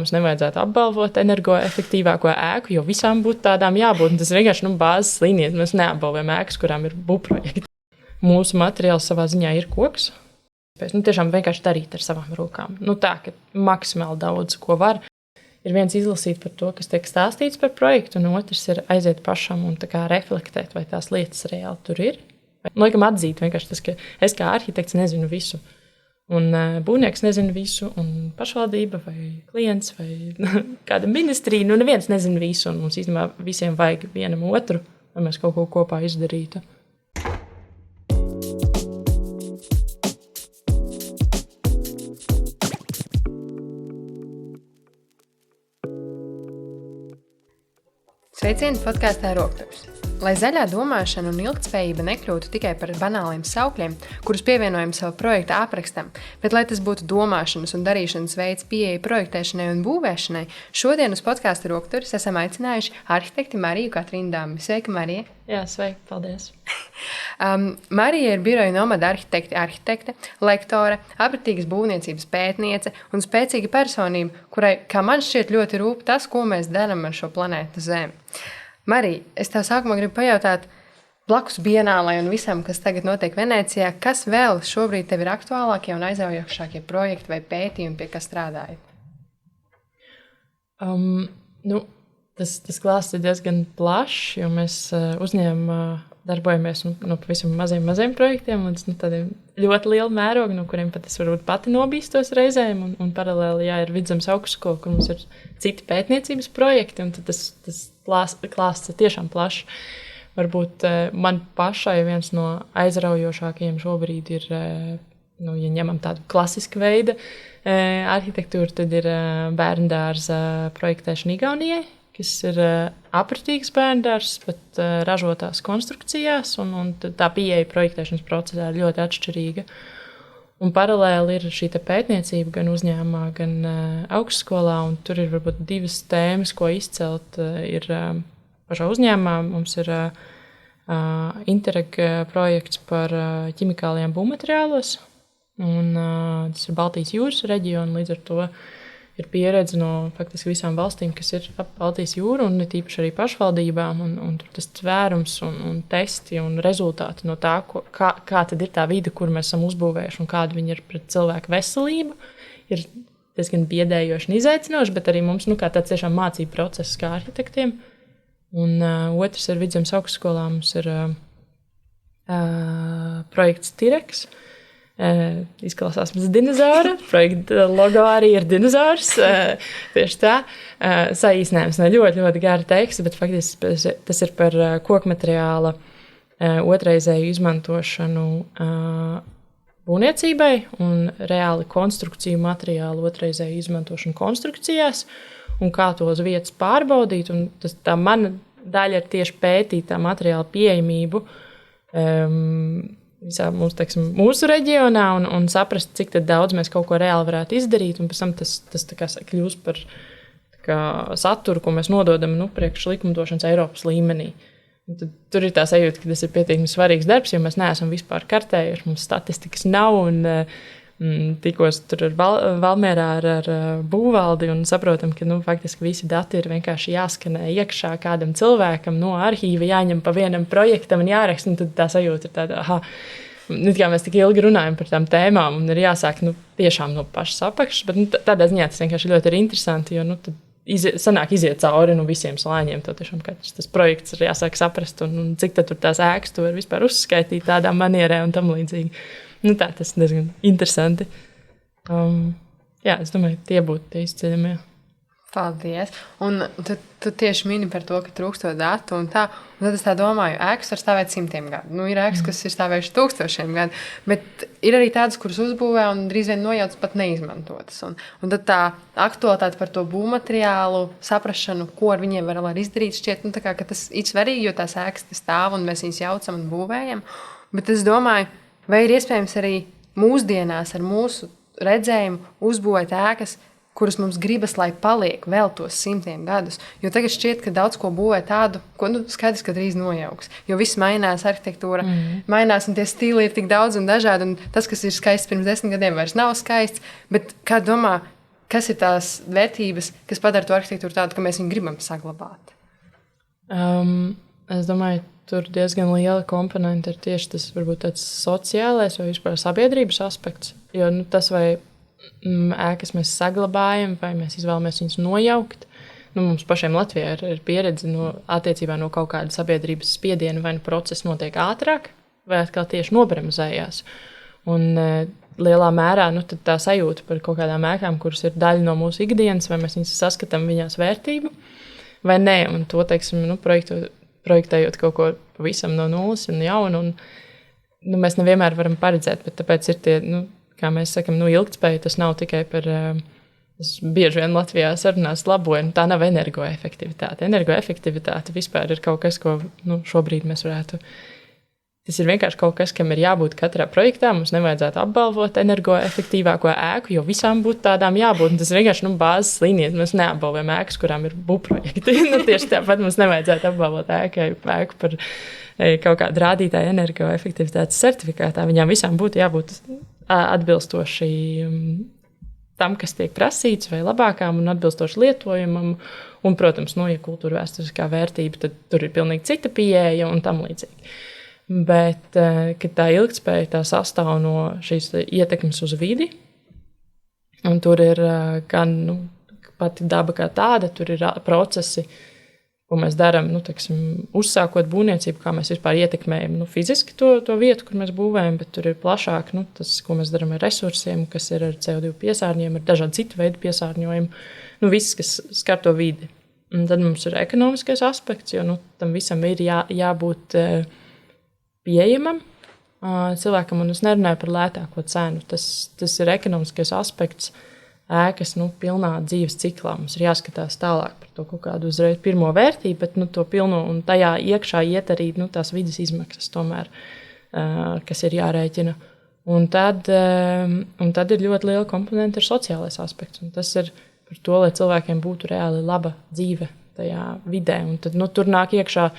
mums nevajadzētu apbalvot energoefektīvāko ēku, jo visām būtu tādām jābūt. Un tas vienkārši bāzes līnija. Mēs neapbalvojam ēkas, kurām ir būvprojekti. Mūsu materiāls savā ziņā ir koks. Tiešām vienkārši darīt ar savām rokām. Tā, ka maksimāli daudz ko var. Ir viens izlasīt par to, kas tiek stāstīts par projektu, un otrs ir aiziet pašam un reflektēt, vai tās lietas reāli tur ir. Laikam atzīt vienkārši tas, ka es kā arhitekts nezinu visu. Un būvnieks nezina visu, un pašvaldība vai klients vai kāda ministrija, neviens nezina visu, un mums īstenībā visiem vajag vienam otru, lai mēs kaut ko kopā izdarītu. Sveicieni podkāstā Rokturs. Lai zaļā domāšana un ilgtspējība nekļūtu tikai par banāliem saukļiem, kurus pievienojam savu projekta aprakstam, bet lai tas būtu domāšanas un darīšanas veids pieeja projektēšanai un būvēšanai, šodien uz podkāstu Rokturs esam aicinājuši arhitekti Mariju Katrīnu Dambi. Sveika, Marija! Jā, sveika, paldies! Marija ir biroja nomada arhitekte, lektore, apratīgas būvniecības pētniece un spēcīga personība, kurai, kā man šķiet, ļoti rūp tas, ko mēs darām ar šo planētu Zemi. Marija, es tev sākumā gribu pajautāt, blakus Bienālai un visam, kas tagad notiek Venecijā, kas vēl šobrīd tev ir aktuālākie un aizraujošākie projekti vai pētījumi, pie kas strādājat? Tas klāsts ir diezgan plašs, jo mēs uzņēmumā darbojamies no pavisam maziem projektiem līdz tādiem ļoti lielu mērogu, no kuriem pat es varbūt pati nobīstos reizēm, un paralēli ir Vidzemes augstskola, kur mums ir citi pētniecības projekti, un tad tas klāsts ir tiešām plašs. Varbūt man pašai viens no aizraujošākajiem šobrīd ir, ja ņemam tādu klasisku veidu arhitektūru, tad ir bērndārza projektēšana Igaunijai, kas ir apratīgs bērndārs, bet ražotās konstrukcijās, un tā pieeja projektēšanas procesā ir ļoti atšķirīga. Un paralēli ir šī pētniecība gan uzņēmumā, gan augstskolā, un tur ir varbūt divas tēmas, ko izcelt. Ir pašā uzņēmumā mums ir Interreg projekts par ķimikāliem būvmateriālos, un tas ir Baltijas jūras reģiona, līdz ar to ir pieredze no faktiski visām valstīm, kas ir ap Baltijas jūru, un tīpaši arī pašvaldībām, un tur tas tvērums un testi un rezultāti no tā, kā tad ir tā vide, kur mēs esam uzbūvējuši un kāda viņi ir pret cilvēku veselību, ir diezgan biedējoši un izaicinoši, bet arī mums kā tāds tiešām mācību process kā arhitektiem. Un otrs ir Vidzemes augstskolā, mums ir projekts Tireks. Izklausās pēc dinozaura. Projekta logo arī ir dinozaurs. Tieši tā. Saīsinājums ne ļoti, ļoti gara teksta, bet faktiski tas ir par kokmateriāla otrreizēju izmantošanu būvniecībai un reāli konstrukciju materiālu otrreizēju izmantošanu konstrukcijās un kā to uz vietas pārbaudīt. Un tā mana daļa ir tieši pētīt tā materiāla pieejamību visā mūsu reģionā un saprast, cik daudz mēs kaut ko reāli varētu izdarīt. Un pēc tam tas kļūst par saturu, ko mēs nododam priekš likumdošanas Eiropas līmenī. Tur ir tā sajūta, ka tas ir pietiekami svarīgs darbs, jo mēs neesam vispār kartējuši, mums statistikas nav. Tikos tur Valmierā ar būvvaldi un saprotam, ka faktiski visi dati ir vienkārši jāskanē iekšā kādam cilvēkam no arhīva, jāņem pa vienam projektam un jāraksta, un tad tā sajūta ir tāda, kā mēs tik ilgi runājam par tām tēmām, un ir jāsāk tiešām no pašas apakšas, bet tādā ziņā tas vienkārši ļoti ir interesanti, jo tad sanāk iziet cauri visiem slāņiem, to tiešām tas projekts ir jāsāk saprast, un cik tad tur tās ēkas tu var vispār uzskaitīt tādā manierē un tam līdzīgi. Tas ir diezgan interesanti. Es domāju, tie būtu tie izceļamie. Paldies. Un tu tieši mini par to, ka trūkstot datu un tā. Un tad es tā domāju, ēkas var stāvēt simtiem gadu. Ir ēkas, kas ir stāvējuši tūkstošiem gadu, bet ir arī tādas, kuras uzbūvē un drīz vien nojautas pat neizmantotas. Un tad tā aktualitāte par to būvmateriālu, saprašanu, ko ar viņiem var izdarīt, šķiet, ka tas ir svarīgi, jo tās ēkas stāv un mēs viņas jaucam un būvējam. Bet es domāju, vai ir iespējams arī mūsdienās ar mūsu redzējumu uzbūvēt ēkas, kuras mums gribas, lai paliek vēl tos simtiem gadus. Jo tagad šķiet, ka daudz ko būvē tādu, ko skaidrs, ka drīz nojauks. Jo viss mainās, arhitektūra mainās, un tie stili ir tik daudz un dažādi. Un tas, kas ir skaists pirms 10 gadiem, vairs nav skaists. Bet kā domā, kas ir tās vērtības, kas padara to arhitektūru tādu, ka mēs viņu gribam saglabāt? Es domāju, tur diezgan liela komponente ir tieši tas varbūt tāds sociālais vai vispār sabiedrības aspekts. Jo tas, vai ēkas mēs saglabājam, vai mēs izvēlamies viņus nojaukt. Mums pašiem Latvijā ir pieredze attiecībā no kaut kāda sabiedrības spiediena, vai process notiek ātrāk, vai atkal tieši nobremzējās. Un lielā mērā tā sajūta par kaut kādām ēkām, kuras ir daļa no mūsu ikdienas, vai mēs viņus saskatām viņās vērtību, vai nē. Un to, teiksim, projektējot kaut ko pavisam no nulles un jaunu, un mēs nevienmēr varam paredzēt, bet tāpēc ir tie, kā mēs sakam, ilgtspēja, tas nav tikai par... Es bieži vien Latvijā sarunās laboju, tā nav energoefektivitāte. Energoefektivitāte vispār ir kaut kas, ko šobrīd mēs varētu... Tas ir vienkārši kaut kas, kam ir jābūt katrā projektā. Mums nevajadzētu apbalvot energoefektīvāko ēku, jo visām būtu tādām jābūt. Un tas ir vienkārši bāzes līnija. Mēs neapbalvojam ēkas, kurām ir būvprojekti. Tieši tāpat mums nevajadzētu apbalvot ēku par kaut kādu rādītāju energoefektivitātes certifikātā. Viņām visām būtu jābūt atbilstoši tam, kas tiek prasīts, vai labākām un atbilstoši lietojumam. Un, protams, ja kultūra vēsturiskā vērtība, tad tur ir pilnīgi cita pieeja un tam līdzīgi. Bet tā ilgtspēja tā sastāv no šīs ietekmes uz vidi. Un tur ir gan pati daba kā tāda, tur ir procesi, ko mēs darām, uzsākot būvniecību, kā mēs vispār ietekmējam fiziski to vietu, kur mēs būvējam, bet tur ir plašāk tas, ko mēs darām ar resursiem, kas ir ar CO2 piesārņojumu, ar dažādu citu veidu piesārņojumu, viss, kas skar to vidi. Un tad mums ir ekonomiskais aspekts, jo tam visam ir jābūt pieejamam cilvēkam, un es nerunāju par lētāko cenu. Tas ir ekonomiskais aspekts ēkas pilnā dzīves ciklā. Mums ir jāskatās tālāk par to kaut kādu uzreiz pirmo vērtību, bet to pilno un tajā iekšā iet arī tās vidas izmaksas tomēr, kas ir jārēķina. Un tad ir ļoti liela komponente ir sociālais aspekts, un tas ir par to, lai cilvēkiem būtu reāli laba dzīve tajā vidē. Un tad tur nāk iekšā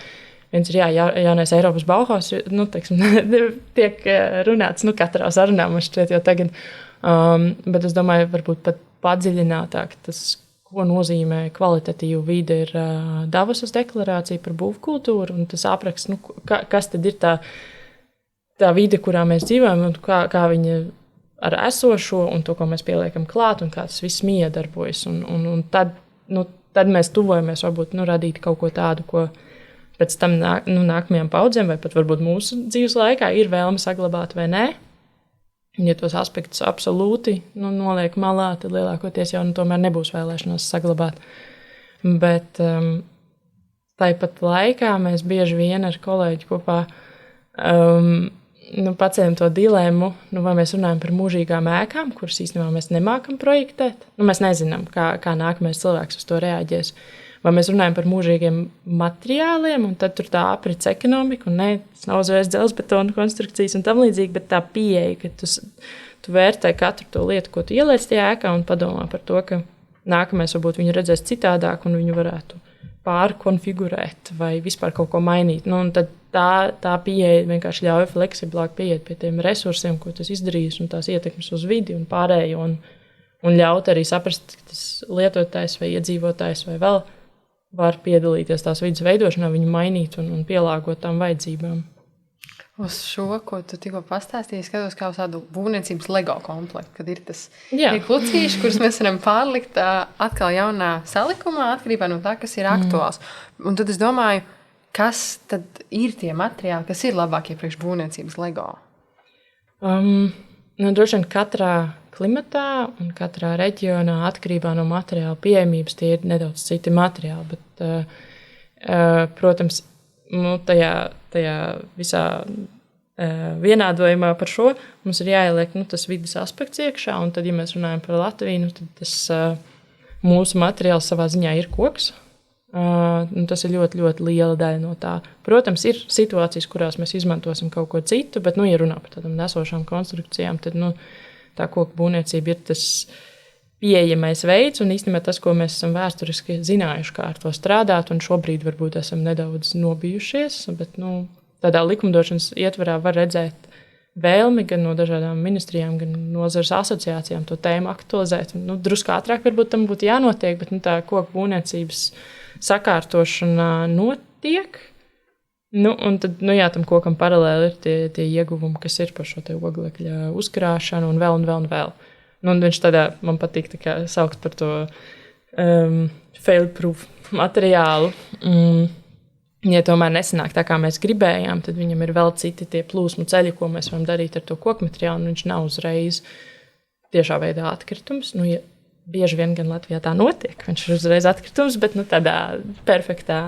viens ir jaunais Eiropas Bauhaus, tiek runāts katrā sarunā, man šķiet jau tagad. Bet es domāju, varbūt pat padziļinātāk tas, ko nozīmē kvalitatīva vide, ir Davosas deklarācija par būvkultūru, un tas apraksts, kas tad ir tā vide, kurā mēs dzīvojam, un kā viņa ar esošo, un to, ko mēs pieliekam klāt, un kā tas viss miedarbojas. Un tad mēs tuvojamies varbūt radīt kaut ko tādu, ko pēc tam nākamajām paudzēm, vai pat varbūt mūsu dzīves laikā ir vēlme saglabāt vai nē. Ja tos aspektus absolūti noliek malā, tad lielākoties jau tomēr nebūs vēlēšanās saglabāt. Bet tāpat laikā mēs bieži vien ar kolēģi kopā paceļam to dilemmu, vai mēs runājam par mūžīgām ēkām, kuras īstenībā mēs nemākam projektēt. Mēs nezinām, kā nākamais cilvēks uz to reaģēs. Vai mēs runājam par mūžīgiem materiāliem, un tad tur tā aprits ekonomika, un tas nav uzreiz dzelzbetona konstrukcijas un tam līdzīgi, bet tā pieeja, ka tu vērtē katru to lietu, ko tu ieliec tajā ēkā, un padomā par to, ka nākamais varbūt viņu redzēs citādāk, un viņu varētu pārkonfigurēt vai vispār kaut ko mainīt. Un tad tā pieeja vienkārši ļauj fleksiblāk pieiet pie tiem resursiem, ko tas izdarīs, un tās ietekmes uz vidi un pārējo, un ļaut arī saprast, ka tas lietotājs vai iedzīvotājs vai vēl var piedalīties tās vidas veidošanā, viņu mainīt un pielāgot tām vajadzībām. Uz šo, ko tu tikko pastāstīji, skatos kā uz tādu būvniecības Lego komplektu, kad ir tas klucīši, kurus mēs varam pārlikt atkal jaunā salikumā, atkarībā no tā, kas ir aktuāls. Un tad es domāju, kas tad ir tie materiāli, kas ir labākie priekš būvniecības Lego? Droši vien katrā klimatā un katrā reģionā atkarībā no materiāla pieejamības tie ir nedaudz citi materiāli, bet, protams, tajā visā vienādojumā par šo mums ir jāieliek tas vidas aspekts iekšā, un tad, ja mēs runājam par Latviju, tad tas mūsu materiāls savā ziņā ir koks. Tas ir ļoti, ļoti liela daļa no tā. Protams, ir situācijas, kurās mēs izmantosim kaut ko citu, bet, ja runā par tādām nesošām konstrukcijām, tad, tā koku būvniecība ir tas pieejamais veids, un īstenībā tas, ko mēs esam vēsturiski zinājuši, kā ar to strādāt, un šobrīd varbūt esam nedaudz nobijušies, bet tādā likumdošanas ietvarā var redzēt vēlmi gan no dažādām ministrijām, gan nozares asociācijām to tēmu aktualizēt. Drusku ātrāk varbūt tam būtu jānotiek, bet tā koku būvniecības sakārtošana notiek. Un tad, tam kokam paralēli ir tie ieguvumi, kas ir par šo oglekļa uzkrāšanu un vēl. Un viņš tādā, man patīk saukt par to fail-proof materiālu. Ja tomēr nesanāk tā, kā mēs gribējām, tad viņam ir vēl citi tie plūsmu ceļi, ko mēs varam darīt ar to koku materiālu. Viņš nav uzreiz tiešā veidā atkritums. Ja bieži vien gan Latvijā tā notiek, viņš ir uzreiz atkritums, bet tādā perfektā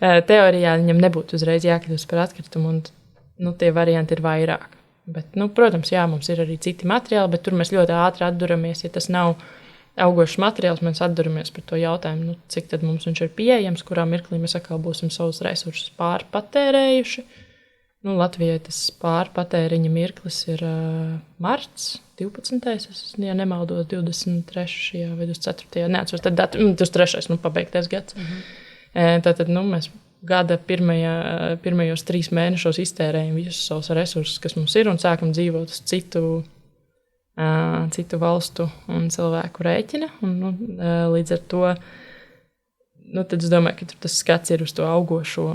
teorijā viņam nebūtu uzreiz jākļūst par atkritumu. Un, tie varianti ir vairāk. Bet, protams, jā, mums ir arī citi materiāli, bet tur mēs ļoti ātri atduramies. Ja tas nav augošs materiāls, mēs atduramies par to jautājumu, cik tad mums viņš ir pieejams, kurā mirklī mēs atkal būsim savus resursus pārpatērējuši. Latvijai tas pārpatēriņa mirklis ir marts 12. Ja nemaldos, 23. vai 24. Neatceros, tad 23. Pabeigtais gads. Tātad mēs gada pirmajos 3 mēnešos iztērējam visus savus resursus, kas mums ir, un sākam dzīvot uz citu valstu un cilvēku rēķina. Līdz ar to tad es domāju, ka tas skats ir uz to augošo.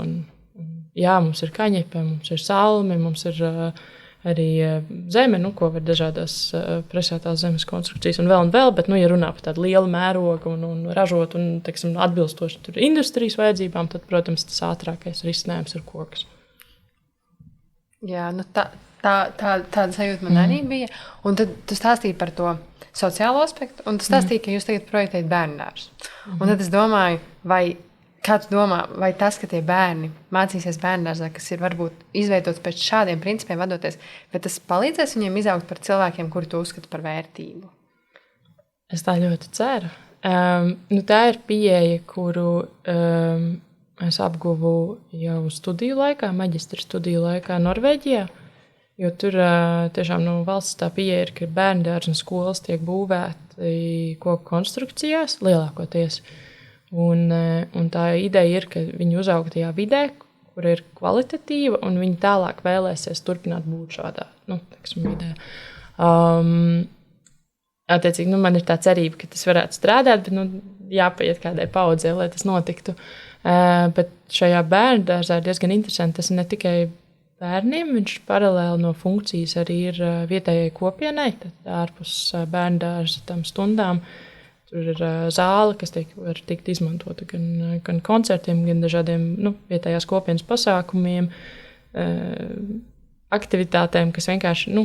Jā, mums ir kaņepe, mums ir salmi, mums ir arī zeme, ko var dažādās presētās zemes konstrukcijas un vēl. Bet, ja runā par tādu lielu mērogu un ražot un, teiksim, atbilstoši industrijas vajadzībām, tad, protams, tas ātrākais risinājums ir koks. Jā, tāda sajūta man arī bija. Un tad tu stāstīji par to sociālo aspektu, un tu stāstīji, ka jūs tagad projektējat bērndārzu. Un tad es domāju, kā tu domā, vai tas, ka tie bērni mācīsies bērndārzā, kas ir varbūt izveidots pēc šādiem principiem vadoties, vai tas palīdzēs viņiem izaugt par cilvēkiem, kuri to uzskata par vērtību? Es tā ļoti ceru. Tā ir pieeja, kuru es apguvu jau studiju laikā, maģistra studiju laikā Norvēģijā. Jo tur tiešām valsts tā pieeja ir, ka bērndārzi un skolas tiek būvēti koku konstrukcijās lielākoties. Un tā ideja ir, ka viņi uzauga tajā vidē, kur ir kvalitatīva, un viņi tālāk vēlēsies turpināt būt šādā vidē. Attiecīgi, man ir tā cerība, ka tas varētu strādāt, bet jāpaiet kādai paudzei, lai tas notiktu. Bet šajā bērndārzā ir diezgan interesanti. Tas ir ne tikai bērniem, viņš paralēli no funkcijas arī ir vietējai kopienai, tad ārpus bērndārza tam stundām. Tur ir zāle, kas var tikt izmantota gan koncertiem, gan dažādiem vietējās kopienas pasākumiem, aktivitātēm, kas vienkārši,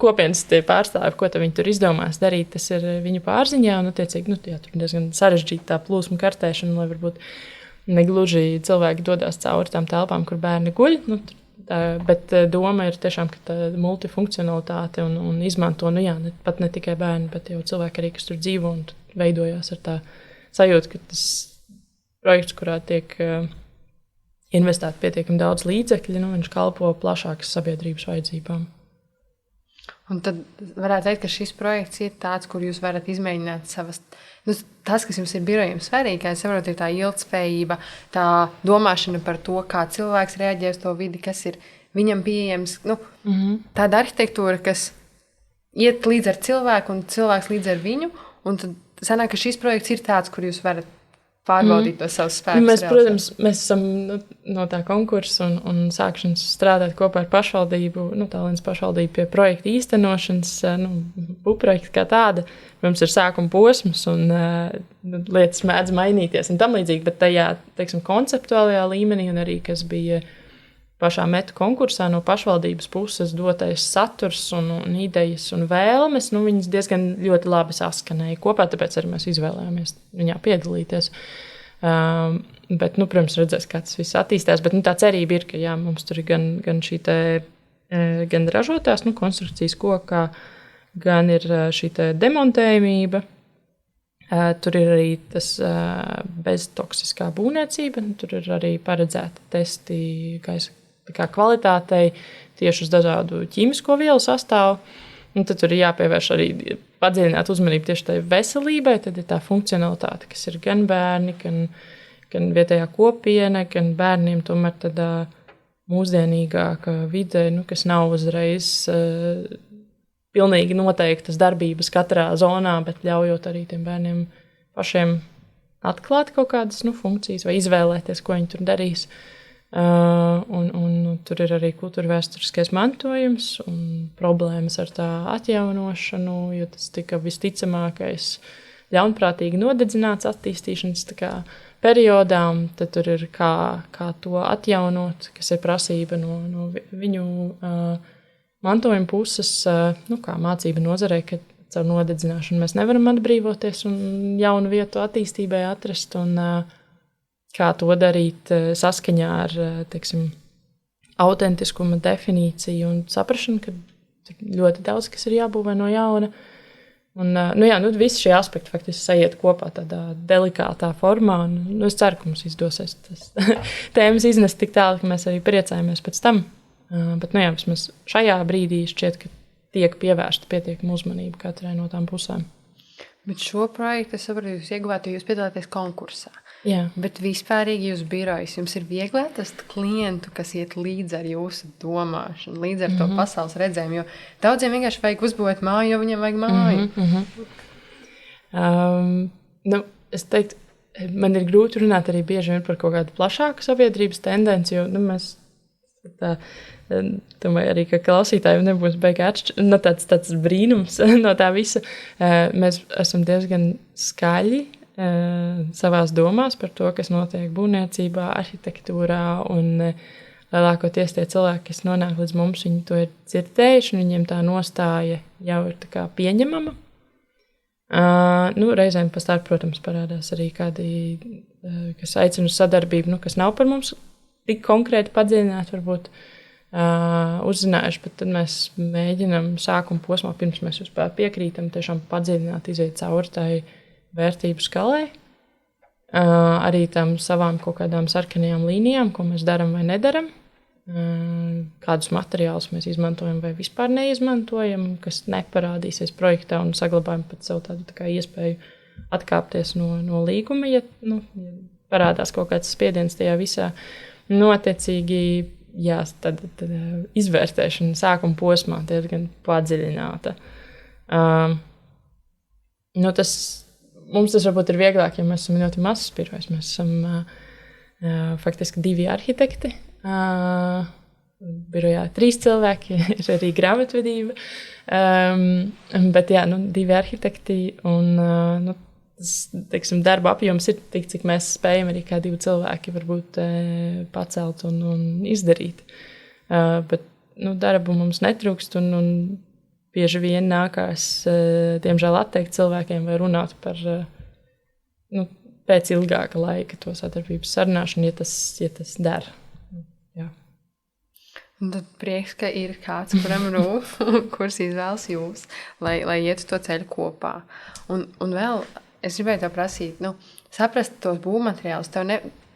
kopienas tie pārstāvi, ko viņi tur izdomās darīt, tas ir viņu pārziņā, un, attiecīgi, tur diezgan sarežģīta tā plūsma kartēšana, lai varbūt negluži cilvēki dodas cauri tām telpām, kur bērni guļ, bet doma ir tiešām, ka tā multifunkcionalitāte un izmanto, pat ne tikai bērni, bet jau cilvēki arī, kas tur dzīvo un veidojās ar tā sajūtu, ka tas projekts, kurā tiek investēt pietiekami daudz līdzekļu, viņš kalpo plašākas sabiedrības vajadzībām. Un tad varētu teikt, ka šis projekts ir tāds, kur jūs varat izmēģināt savas, tas, kas jums ir birojiem svarīgi, es saprotu, ir tā ilgtspējība, tā domāšana par to, kā cilvēks reaģē uz to vidi, kas ir viņam pieejams, tāda arhitektūra, kas iet līdz ar cilvēku un cilvēks līdz ar viņu, un tad sanāk, ka šis projekts ir tāds, kur jūs varat pārbaudīt to savus spēkus. Protams, mēs esam no tā konkursa un sākšanas strādāt kopā ar pašvaldību, Tallinas pašvaldību pie projekta īstenošanas, būvprojekta kā tāda. Mums ir sākuma posms un lietas mēdz mainīties un tam līdzīgi, bet tajā, konceptuālajā līmenī un arī, kas bija pašā metu konkursā no pašvaldības puses dotais saturs un idejas un vēlmes, viņas diezgan ļoti labi saskanēja kopā, tāpēc arī mēs izvēlējāmies viņā piedalīties. Bet, protams, redzēs, kā tas viss attīstās, bet tā cerība ir, ka jā, mums tur ir gan šī gan ražotās konstrukcijas kokā, gan ir šī demontējumība. Tur ir arī tas beztoksiskā būvniecība, tur ir arī paredzēti testi gaisa kvalitātei tieši uz dažādu ķīmisko vielu sastāvu. Un tad tur ir jāpievērš arī padziļināt uzmanību tieši tai veselībai. Tad ir tā funkcionalitāte, kas ir gan bērni, gan vietējā kopiena, gan bērniem tomēr tādā mūsdienīgāka vide, kas nav uzreiz pilnīgi noteiktas darbības katrā zonā, bet ļaujot arī tiem bērniem pašiem atklāt kaut kādas funkcijas vai izvēlēties, ko viņi tur darīs. Un tur ir arī kultūra vēsturiskais mantojums un problēmas ar tā atjaunošanu, jo tas tika visticamākais ļaunprātīgi nodedzināts attīstīšanas periodā. Tad tur ir kā to atjaunot, kas ir prasība no viņu mantojuma puses, kā mācība nozarei, ka caur nodedzināšanu mēs nevaram atbrīvoties un jaunu vietu attīstībai atrast, un kā to darīt saskaņā ar, teiksim, autentiskuma definīciju un saprašanu, ka tur ļoti daudz, kas ir jābūvē no jauna. Un, visi šie aspekti faktiski sajiet kopā tādā delikātā formā, un es ceru, ka mums izdosies tas tēmas iznest tik tālu, ka mēs arī priecājamies pēc tam. Bet, vismaz šajā brīdī šķiet, ka tiek pievērsta pietiekama uzmanība katrai no tām pusēm. Bet šo projektu es saprotu, jūs ieguvāt, jo jūs piedalāties konkursā. Jā. Bet vispārīgi jūs birojas, jums ir viegli atrast klientu, kas iet līdz ar jūsu domāšanu, līdz ar to pasaules redzējumu, jo daudziem vienkārši vajag uzbūvēt māju, jo viņiem vajag māju. Es teiktu, man ir grūti runāt arī bieži vien par kaut kādu plašāku sabiedrības tendenci, jo mēs domāju arī, ka klausītājiem nebūs tāds brīnums no tā visa. Mēs esam diezgan skaļi savās domās par to, kas notiek būvniecībā, arhitektūrā, un lielākoties tie cilvēki, kas nonāk līdz mums, viņi to ir dzirdējuši, un viņiem tā nostāja jau ir tā kā pieņemama. Reizēm pastāv, protams, parādās arī kādi, kas aicina uz sadarbību, kas nav par mums tik konkrēti padziļināt, varbūt uzzinājuši, bet tad mēs mēģinām sākuma posmā, pirms mēs vispār piekrītam, tiešām padziļināt, iziet cauri tai vērtību skalai, arī tam savām kaut kādām sarkanajām līnijām, ko mēs daram vai nedaram, kādus materiālus mēs izmantojam vai vispār neizmantojam, kas neparādīsies projektā, un saglabājam pat savu tādu tā kā iespēju atkāpties no līguma, ja parādās kaut kāds spiediens tajā visā. Notiecīgi, tad izvērtēšana sākuma posmā diezgan padziļināta. Mums tas varbūt ir vieglāk, ja mēs esam ļoti mazs birojas. Mēs esam faktiski 2 arhitekti. Birojā 3 cilvēki, ir arī grāmatvedība. Bet 2 arhitekti un tas, darba apjoms ir tik, cik mēs spējam arī kā 2 cilvēki varbūt pacelt un izdarīt. Bet darbu mums netrūkst un bieži vien nākās, diemžēl, atteikt cilvēkiem vai runāt par pēc ilgāka laika to sadarbības sarunāšanu, ja tas der. Jā. Un tad prieks, ka ir kāds, kuram rūp, kurš izvēlas jūs, lai ietu to ceļu kopā. Un vēl es gribēju tev prasīt, saprast tos būvmateriālus.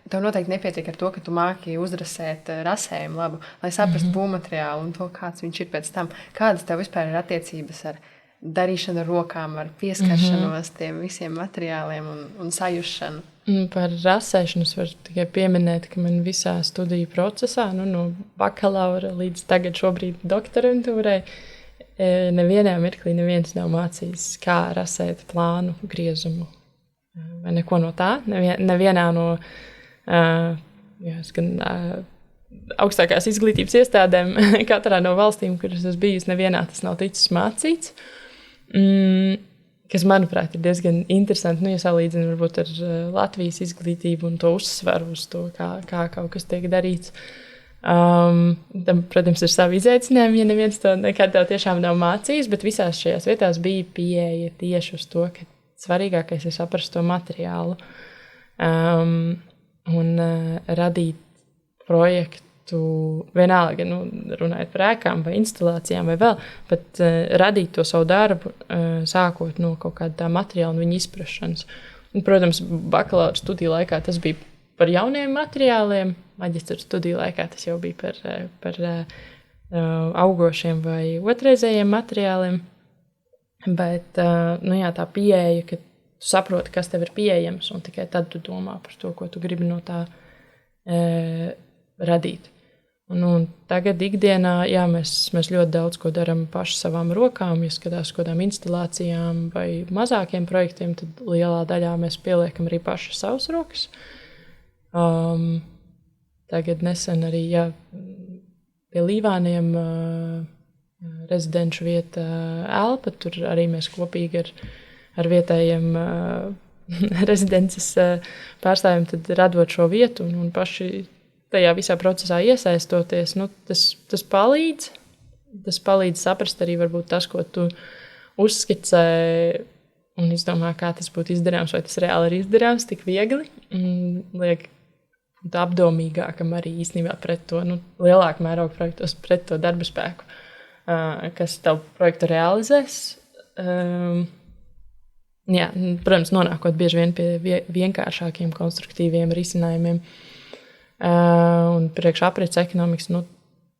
Tev noteikti nepietiek ar to, ka tu māki uzrasēt rasējumu labu, lai saprastu būvmateriālu un to, kāds viņš ir pēc tam. Kādas tev vispār ir attiecības ar darīšanu ar rokām, ar pieskaršanos tiem visiem materiāliem un sajušanu? Par rasēšanu es varu tikai pieminēt, ka man visā studiju procesā, no bakalaura līdz tagad šobrīd doktorantūrai, nevienā mirklī neviens nav mācījis, kā rasēt plānu griezumu. Vai neko no tā. Nevienā no augstākās izglītības iestādēm, katrā no valstīm, kuras esmu bijusi, nevienā tas nav ticis mācīts. Kas, manuprāt, ir diezgan interesanti, ja salīdzinu varbūt ar Latvijas izglītību un to uzsvaru uz to, kā kaut kas tiek darīts. Tam, protams, ir savi izaicinājumi, ja neviens to nekad tev tiešām nav mācījis, bet visās šajās vietās bija pieeja tieši uz to, ka svarīgākais ir saprast to materiālu un radīt projektu, vienalga, runājot par ēkām vai instalācijām vai vēl, bet radīt to savu darbu, sākot no kaut kāda tā materiāla un viņa izprašanas. Un, protams, bakalaura studiju laikā tas bija par jauniem materiāliem, maģistra studiju laikā tas jau bija par augošiem vai otrreizējiem materiāliem. Bet tā pieeja, ka tu saproti, kas tev ir pieejams, un tikai tad tu domā par to, ko tu gribi no tā radīt. Un tagad ikdienā, jā, mēs ļoti daudz ko darām paši savām rokām. Ja skatās kaut kādām instalācijām vai mazākiem projektiem, tad lielā daļā mēs pieliekam arī paši savas rokas. Tagad nesen arī pie Līvāniem rezidenču vieta Elpa. Tur arī mēs kopīgi ar vietējiem rezidences pārstāvjiem tad radot šo vietu un paši tajā visā procesā iesaistoties. Tas palīdz. Tas palīdz saprast arī varbūt tas, ko tu uzskicē un izdomā, kā tas būtu izdarāms, vai tas reāli ir izdarāms tik viegli. Liek apdomīgākam arī īstenībā pret to lielāku mērogu projektos, pret to darba spēku, kas tavu projektu realizēs. Jā, protams, nonākot bieži vien pie vienkāršākiem konstruktīviem risinājumiem. Un priekš aprits ekonomikas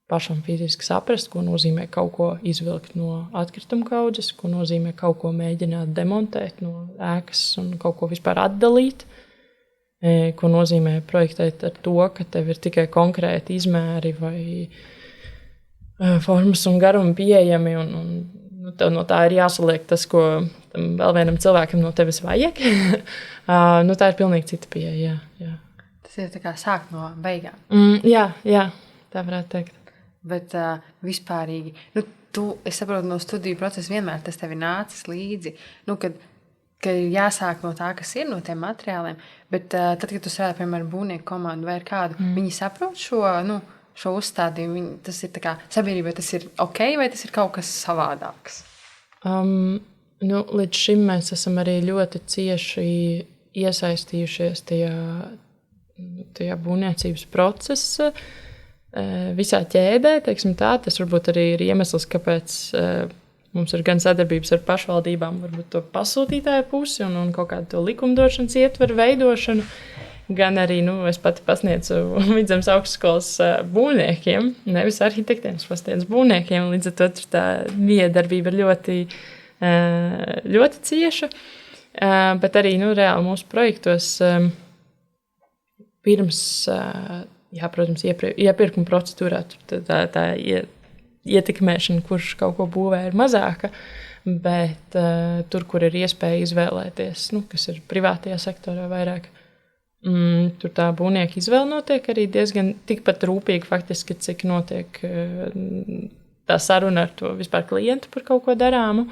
pašam fiziski saprast, ko nozīmē kaut ko izvilkt no atkrituma kaudzes, ko nozīmē kaut ko mēģināt demontēt no ēkas un kaut ko vispār atdalīt. Ko nozīmē projektēt ar to, ka tev ir tikai konkrēti izmēri vai formas un garumi pieejami, un tev no tā ir jāsaliek tas, ko tam vēl vienam cilvēkam no tevis vajag. Tā ir pilnīgi cita pieeja. Jā. Tas ir tā kā sākt no beigām. Jā, tā varētu teikt. Bet vispārīgi, es saprotu, no studiju procesa vienmēr tas tev ir nācis līdzi, ka ir jāsāk no tā, kas ir no tiem materiāliem, bet tad, kad tu strādā, piemēram, būvnieku komandu vai ar kādu, viņi saprot šo uzstādījumu, tas ir tā kā sabiedrībai, tas ir ok, vai tas ir kaut kas savādāks? Līdz šim mēs esam arī ļoti cieši iesaistījušies tajā būvniecības procesa, visā ķēdē, teiksim tā. Tas varbūt arī ir iemesls, kāpēc mums ir gan sadarbības ar pašvaldībām, varbūt to pasūtītāju pusi un kaut kādu to likumdošanas ietveru veidošanu, gan arī, es pati pasniedzu Vidzemes augstskolas būvniekiem, nevis arhitektiem, es pasniedzu būvniekiem, līdz ar to tā miedarbība ir ļoti, ļoti cieša, bet arī, reāli mūsu projektos pirms, protams, iepirkuma procedūrā tā ietekmēšana, kurš kaut ko būvē, ir mazāka, bet tur, kur ir iespēja izvēlēties, kas ir privātajā sektorā vairāk, tur tā būvnieka izvēle notiek arī diezgan tikpat rūpīgi faktiski, cik notiek tā saruna ar to vispār klientu par kaut ko darāmu.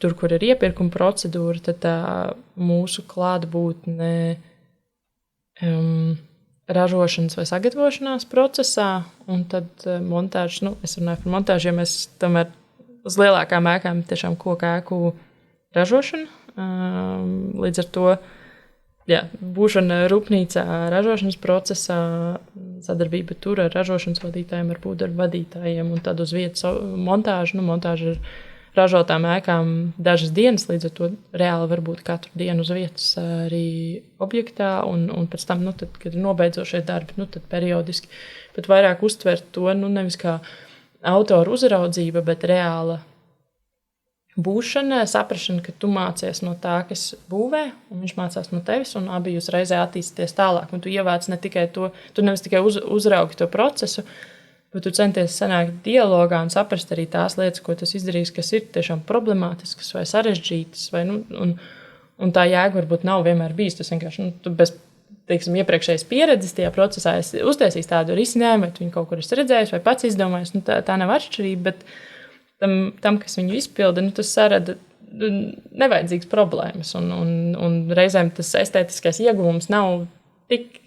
Tur, kur ir iepirkuma procedūra, tad tā mūsu klātbūtne ražošanas vai sagatavošanās procesā, un tad montāžas, es runāju par montāžu, ja mēs tomēr uz lielākām ēkām tiešām koku ēku ražošana. Līdz ar to būšana rūpnīcā ražošanas procesā, sadarbība tur ar ražošanas vadītājiem, ar būvdarbu vadītājiem, un tad uz vietas montāža. Montāža ir ražotām ēkām dažas dienas, līdz ar to reāli varbūt katru dienu uz vietas arī objektā, un pēc tam, tad, kad ir nobeidzošie darbi, tad periodiski, bet vairāk uztvert to, nevis kā autoru uzraudzība, bet reāla būšana, saprašana, ka tu mācies no tā, kas būvē, un viņš mācās no tevis, un abi jūs reizē attīstīties tālāk, un tu ievāc ne tikai to, tu nevis tikai uzraugi to procesu, bet tu centies sanākt dialogā un saprast arī tās lietas, ko tas izdarīs, kas ir tiešām problemātiskas vai sarežģītas, vai, un tā jēga varbūt nav vienmēr bijis. Tas vienkārši, tu bez, teiksim, iepriekšējas pieredzes tajā procesā esi uztaisījis tādu risinājumu, vai tu viņu kaut kur esi redzējis vai pats izdomājis, tā nav atšķirība, bet tam, kas viņu izpilda, tas sarada nevajadzīgas problēmas, un reizēm tas estētiskais ieguvums nav tik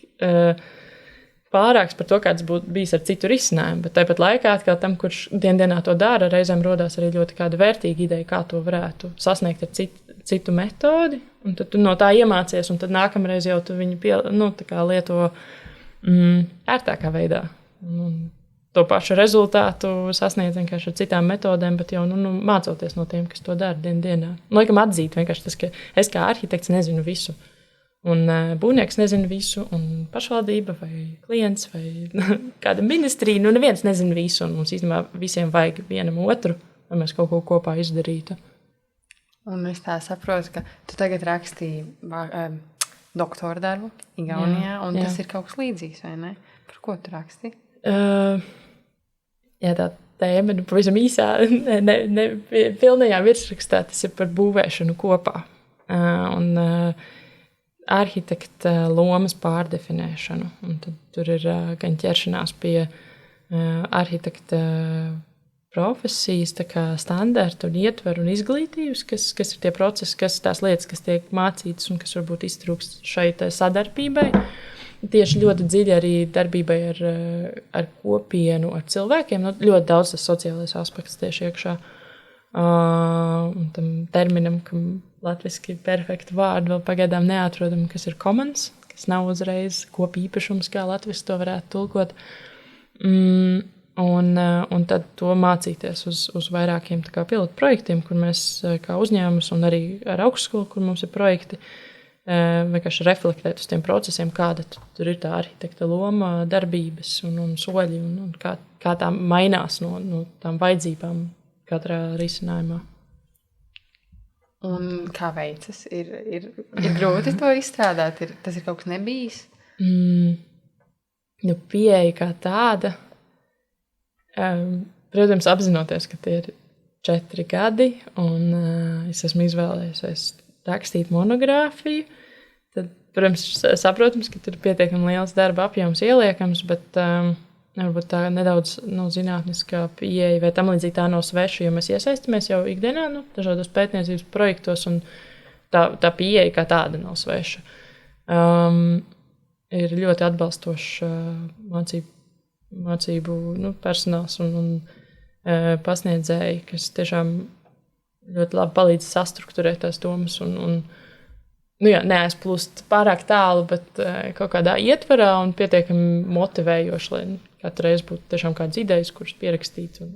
pārāks par to, kāds būtu bijis ar citu risinājumu, bet tāpat laikā atkal tam, kurš dienā to dara, reizēm rodās arī ļoti kāda vērtīga ideja, kā to varētu sasniegt ar citu metodi, un tad tu no tā iemācies, un tad nākamreiz jau tu viņu lieto ērtākā veidā. To pašu rezultātu sasniedz vienkārši ar citām metodēm, bet jau mācoties no tiem, kas to dara dienā. Laikam atzīt vienkārši tas, ka es kā arhitekts nezinu visu. Un būvnieks nezina visu, un pašvaldība vai klients vai kāda ministrija, neviens nezina visu, un mums īstenībā visiem vajag vienam otru, lai mēs kaut ko kopā izdarītu. Un es tā saprotu, ka tu tagad rakstīji doktora darbu Igaunijā, un tas ir kaut kas līdzīgs, vai ne? Par ko tu raksti? Jā, tā tēma, pavisam īsā, pilnajā virsrakstā, tas ir par būvēšanu kopā. Un arhitekta lomas pārdefinēšanu. Un tad tur ir gan ķeršanās pie arhitekta profesijas, tā kā standarta un ietveru un izglītības, kas ir tie procesi, kas tās lietas, kas tiek mācītas un kas varbūt iztrūkst šai sadarbībai. Tieši ļoti dziļi arī darbībai ar kopienu, ar cilvēkiem. Nu, ļoti daudz tas sociālais aspekts tieši iekšā. Un tam terminam, kam latviski perfektu vārdu vēl pagaidām neatrodam, kas ir commons, kas nav uzreiz kopīpašums, kā latviski to varētu tulkot. Un tad to mācīties uz vairākiem pilotu projektiem, kur mēs kā uzņēmums un arī ar augstskolu, kur mums ir projekti, vienkārši reflektēt uz tiem procesiem, kāda tur ir tā arhitekta loma, darbības un soļi, un kā tā mainās no tām vajadzībām katrā risinājumā. Un kā veicas? Ir grūti to izstrādāt? Tas ir kaut kas nebijis? Pieeja kā tāda. Protams, apzinoties, ka tie ir 4 gadi, un es esmu izvēlējusies rakstīt monogrāfiju, tad, protams, saprotams, ka tur ir pietiekami liels darba apjoms ieliekams, bet varbūt tā nedaudz zinātniskā pieeja vai tam līdzīgi tā nav sveša, jo mēs iesaistamies jau ikdienā dažādos pētniecības projektos, un tā pieeja kā tāda nav sveša. Ir ļoti atbalstošs mācību personāls un pasniedzēji, kas tiešām ļoti labi palīdz sastrukturēt tās domas un neaizplūst pārāk tālu, bet kaut kādā ietverā un pietiekami motivējoši, lai katru reizi būtu tiešām kādas idejas, kuras pierakstīt un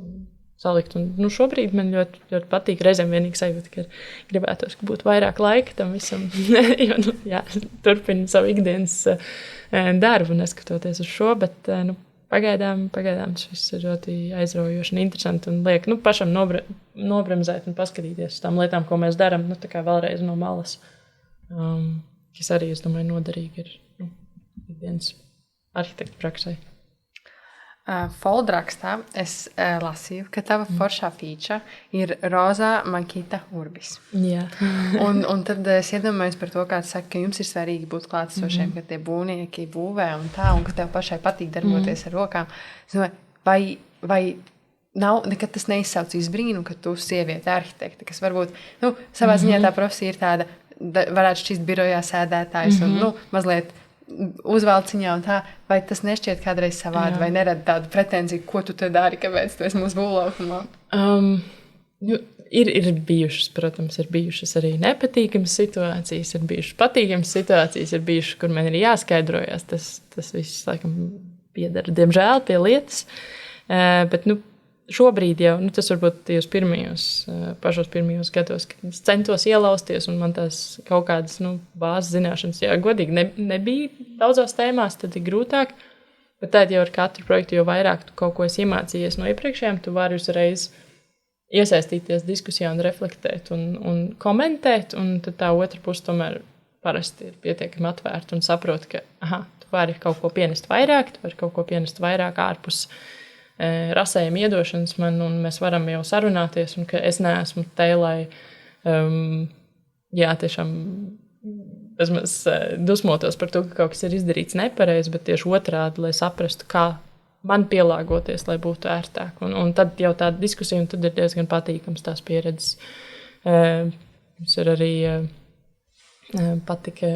salikt. Un šobrīd man ļoti, ļoti patīk, reizēm vienīgi sajūta, ka gribētos, ka būtu vairāk laika tam visam, jo turpinu savu ikdienas darbu, neskatoties uz šo, bet pagaidām tas viss ir ļoti aizraujoši un interesanti un liek pašam nobremzēt un paskatīties uz tām lietām, ko mēs darām, tā kā vēlreiz no malas, kas arī, es domāju, noderīgi ir ikdienas arhitekta praksē. Foldrakstā es lasīju, ka tava foršā fīča ir rozā Makita Urbis. Jā. un tad es iedomājos par to, kā tu saki, ka jums ir svarīgi būt klātesošiem, ka tie būvnieki būvē un tā, un ka tev pašai patīk darboties ar rokām. Es domāju, vai nav nekad tas neizsauc izbrīnu, ka tu sieviete arhitekte, kas varbūt, savā ziņā tā profesija ir tāda, varētu šķist birojā sēdētājs un, mazliet uzvalciņā un tā, vai tas nešķiet kādreiz savādi, vai nerada tādu pretenziju, ko tu te dari, kāpēc tu esi mūsu būvlaukumā? Ir bijušas, protams, ir bijušas arī nepatīkamas situācijas, ir bijušas patīkamas situācijas, ir bijušas, kur man ir jāskaidrojas, tas viss, laikam, piedara, diemžēl, pie lietas, bet, šobrīd jau, tas varbūt tajos pašos pirmajos gados, kad es centos ielausties, un man tās kaut kādas bāzes zināšanas, godīgi nebija daudzās tēmās, tad ir grūtāk, bet tad jau ar katru projektu, jo vairāk tu kaut ko esi iemācījies no iepriekšējiem, tu vari uzreiz iesaistīties diskusijā un reflektēt un komentēt, un tad tā otra puse tomēr parasti ir pietiekami atvērta un saprot, ka tu vari kaut ko pienest vairāk, tu vari kaut ko pienest vairāk ārpus rasējuma iedošanas man, un mēs varam jau sarunāties, un ka es neesmu te, lai tiešām bezmaz dusmotos par to, ka kaut kas ir izdarīts nepareizi, bet tieši otrādi, lai saprastu, kā man pielāgoties, lai būtu ērtāk. Un tad jau tāda diskusija, un tad ir diezgan patīkams tās pieredzes. Mums ir arī patika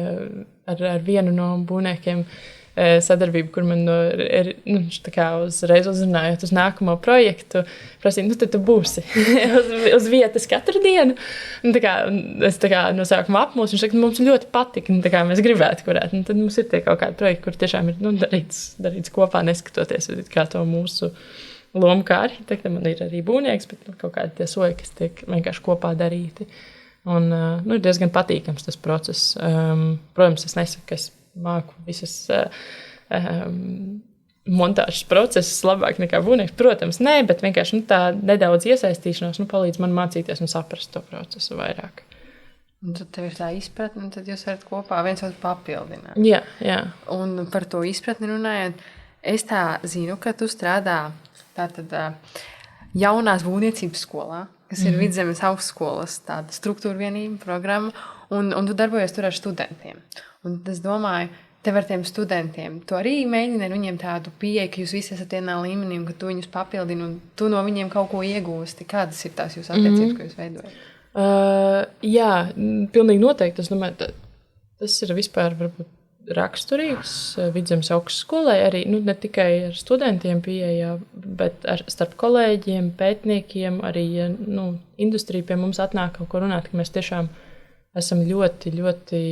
ar vienu no būvniekiem sadarbību, kur man uzreiz uzrunājot uz nākamo projektu, prasīja, tad tu būsi uz vietas katru dienu. Es no sākuma apmūsu, viņš saka, mums ļoti patika, mēs gribētu kurēt. Tad mums ir tie kaut kādi projekti, kur tiešām ir darīts kopā, neskatoties kā to mūsu lomu kā arhitekta. Man ir arī būvnieks, bet kaut kādi tie soļi, kas tiek vienkārši kopā darīti. Un ir diezgan patīkams tas process. Protams, es nesaku, ka es māku visas montāžas procesus labāk nekā būvnieks. Protams, nē, bet vienkārši tā nedaudz iesaistīšanās palīdz man mācīties un saprast to procesu vairāk. Un tad tev ir tā izpratne, un tad jūs varat kopā viens otru papildināt. Jā. Un par to izpratni runājot, es tā zinu, ka tu strādā tātad jaunās būvniecības skolā, kas ir Vidzemes augstskolas tāda struktūra vienība programma, un tu darbojies tur ar studentiem. Un es domāju, tev ar tiem studentiem, tu arī mēģini ar viņiem tādu pieeju, ka jūs visi esat vienā līmenī un ka tu viņus papildini un tu no viņiem kaut ko iegūsti. Kādas ir tās jūsu attiecības, ko jūs veidojat? Jā, pilnīgi noteikti. Es domāju, tas ir vispār varbūt raksturīgs Vidzemes augstskolai, arī ne tikai ar studentiem pieejā, bet starp kolēģiem, pētniekiem, arī industrija pie mums atnāk kaut ko runāt, ka mēs tiešām esam ļoti, ļoti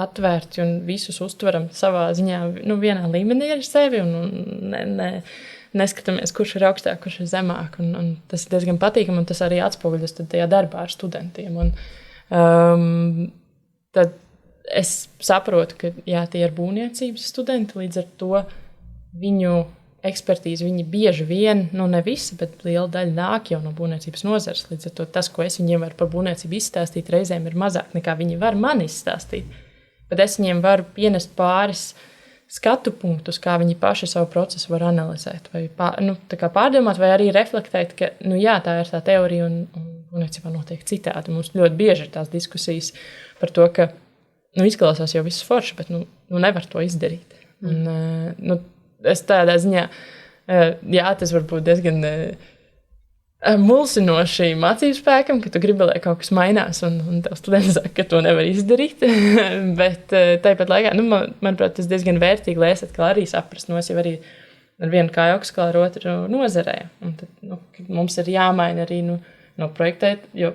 atvērti un visus uztveram savā ziņā vienā līmenī ar sevi un neskatāmies, kurš ir augstāk, kurš ir zemāk. Un tas ir diezgan patīkami, un tas arī atspoguļas tajā darbā ar studentiem. Tad es saprotu, ka tie ir būvniecības studenti, līdz ar to viņu ekspertīzi viņi bieži vien, ne visi, bet liela daļa nāk jau no būvniecības nozares. Līdz ar to tas, ko es viņiem varu par būvniecību izstāstīt, reizēm ir mazāk nekā viņi var man izstāstīt. Bet es viņiem varu pienest pāris skatu punktus, kā viņi paši savu procesu var analizēt, vai pārdomāt, vai arī reflektēt, ka tā ir tā teorija un būvniecībā notiek citādi. Mums ļoti bieži ir tās diskusijas par to, ka izklausās jau viss forši, bet nevar to izdarīt. Un, es tādā ziņā, tas var būt diezgan mulsinoši mācību spēkam, ka tu gribi, lai kaut kas mainās, un tev studenti saka, ka to nevar izdarīt. Bet tāpat laikā, manuprāt, tas diezgan vērtīgi, lai es atkal arī saprastu, es jau arī ar vienu kāju augstskolā, ar otru nozarē. Un tad mums ir jāmaina arī projektēt, jo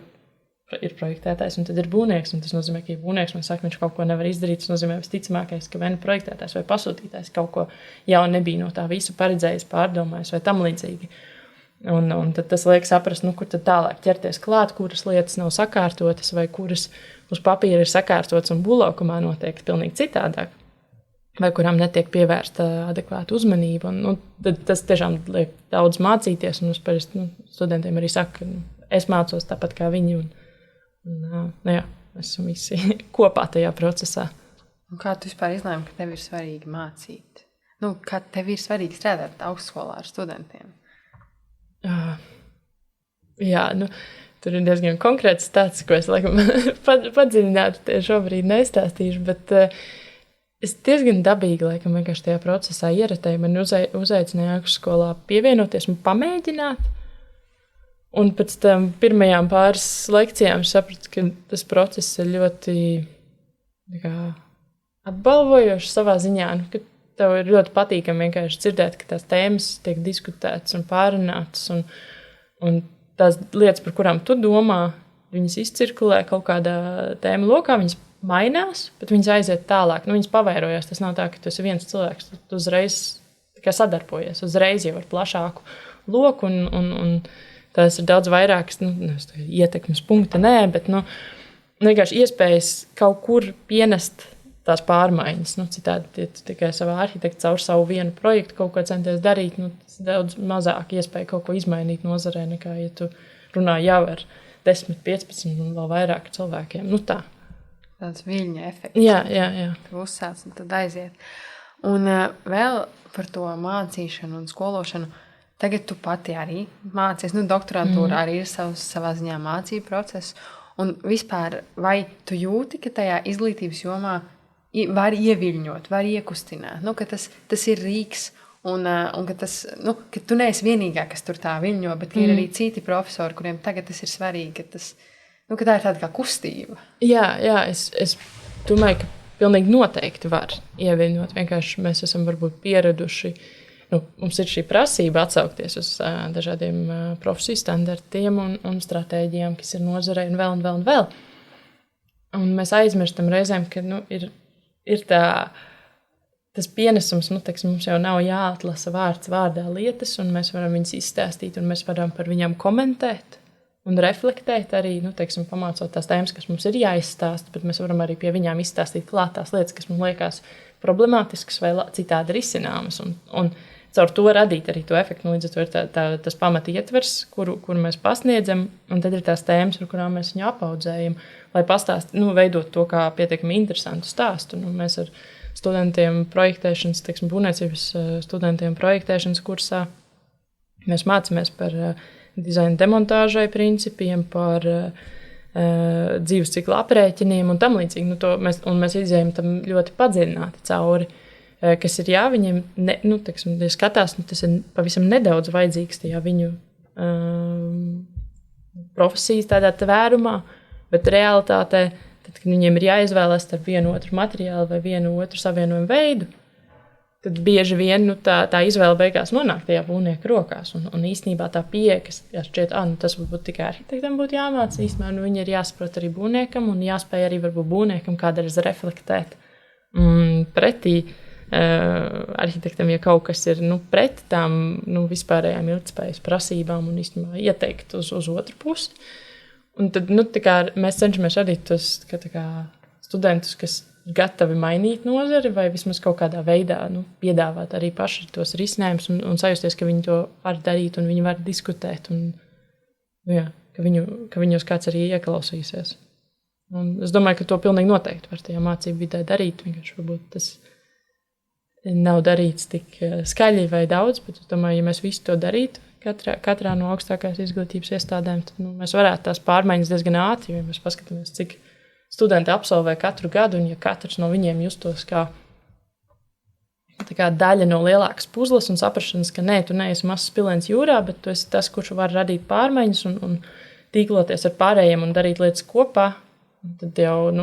ir projektētājs, un tad ir būvnieks, un tas nozīmē, ka ja būvnieks man saka, viņš kaut ko nevar izdarīt, tas nozīmē visticamākais, ka vai projektētājs vai pasūtītājs kaut ko jau nebija no tā visu paredzējis, pārdomājis vai tam līdzīgi. Un tad tas liek saprast, kur tad tālāk ķerties klāt, kuras lietas nav sakārtotas vai kuras uz papīra ir sakārtotas un būvlaukumā notiek pilnīgi citādāk, vai kurām netiek pievērsta adekvāta uzmanība. Tad tas tiešām liek daudz mācīties, un es parasti studentiem arī saku, ka es mācos tāpat kā viņi, un mēs esam visi kopā tajā procesā. Un kā tu vispār izlēmi, ka tev ir svarīgi mācīt? Kā tev ir svarīgi strādāt augstskolā ar studentiem? Tur ir diezgan konkrēts stāsts, ko es laikam padziļināti šobrīd nestāstīšu, bet es diezgan dabīgi laikam vienkārši tajā procesā ieratēju. Man uzaicināja augstskolā pievienoties un pamēģināt. Un pēc tam pirmajām pāris lekcijām sapratu, ka tas process ir ļoti apbalvojošs savā ziņā, ka tev ir ļoti patīkami vienkārši dzirdēt, ka tās tēmas tiek diskutētas un pārunātas, un tās lietas, par kurām tu domā, viņas izcirkulē kaut kādā tēma lokā, viņas mainās, bet viņas aiziet tālāk. Viņas pavairojas. Tas nav tā, ka tu esi viens cilvēks, tu uzreiz sadarbojies, uzreiz jau ar plašāku loku, un tās ir daudz vairākas ietekmes punkti, bet vienkārši iespējas kaut kur pienest tās pārmaiņas. Citādi tikai savā arhitekta caur savu vienu projektu kaut ko centies darīt, tas daudz mazāk iespēja kaut ko izmainīt nozarē, nekā, ja tu runā jau ar 10, 15 un vēl vairāk cilvēkiem. Tā. Tāds viļņa efekts. Jā. Tu uzsāc un tad aiziet. Un vēl par to mācīšanu un skološanu. Tagad tu pati arī mācies. Doktorantūra arī ir savā ziņā mācību process. Un vispār, vai tu jūti, ka tajā izglītības jomā var ieviļņot, var iekustināt, ka tas ir rīks un ka, ka tu neesi vienīgā, kas tur tā viļņo, bet ir arī citi profesori, kuriem tagad tas ir svarīgi, ka tā ir tāda kā kustība. Jā, es domāju, ka pilnīgi noteikti var ieviļņot. Vienkārši mēs esam varbūt pieraduši, mums ir šī prasība atsaukties uz dažādiem profesiju standartiem un stratēģijām, kas ir nozarei un vēl. Un mēs aizmirstam reizēm, ka ir tas pienesums, mums jau nav jāatlasa vārds vārdā lietas, un mēs varam viņas izstāstīt, un mēs varam par viņām komentēt un reflektēt arī, pamācot tās tēmas, kas mums ir jāizstāsta, bet mēs varam arī pie viņām izstāstīt klāt tās lietas, kas mums liekas problemātiskas vai citādi risināmas. Un caur to radīt arī to efektu. Līdz ar to ir tas pamata ietvers, kuru mēs pasniedzam, un tad ir tās tēmas, ar kurām mēs viņu apaudzējam, lai veidot to kā pietiekami interesantu stāstu. Mēs ar studentiem projektēšanas, būvniecības studentiem projektēšanas kursā mēs mācāmies par dizaina demontāžai principiem, par dzīves cikla aprēķiniem un tam līdzīgi. Mēs izējam tam ļoti padziļināti cauri. Kas ir viņiem, ja skatās, tas ir pavisam nedaudz vajadzīgs tajā viņu profesijas tādā tvērumā, bet realitātē, tad, kad viņiem ir jāizvēlās starp vienu otru materiālu vai vienu otru savienojumu veidu, tad bieži vien tā izvēle beigās nonāk tajā būvnieka rokās. Un īstenībā tā pieeja, kas šķiet, tas varbūt tikai arhitektam būtu jāmāc, īstenībā viņi ir jāsaprot arī būvniekam un jāspēj arī varbūt būvniekam kādreiz reflektēt pretī arhitektam, ja kaut kas ir pret tām vispārējām ilgtspējas prasībām un īstenībā ieteikt uz otru pusi. Un tad mēs cenšamies radīt tos studentus, kas gatavi mainīt nozari vai vismaz kaut kādā veidā piedāvāt arī paši tos risinājumus un sajusties, ka viņi to var darīt un viņi var diskutēt un ka viņos kāds arī ieklausīsies. Un es domāju, ka to pilnīgi noteikti var tajā mācību vidē darīt. Vienkārši varbūt tas nav darīts tik skaļi vai daudz, bet es domāju, ja mēs visu to darītu katrā no augstākās izglītības iestādēm, tad mēs varētu tās pārmaiņas diezgan ātri, jo mēs paskatāmies, cik studenti absolvē katru gadu, un ja katrs no viņiem justos kā daļa no lielākas puzles un saprašanas, ka tu neesi mazs piliens jūrā, bet tu esi tas, kurš var radīt pārmaiņas un tīkloties ar pārējiem un darīt lietas kopā, tad jau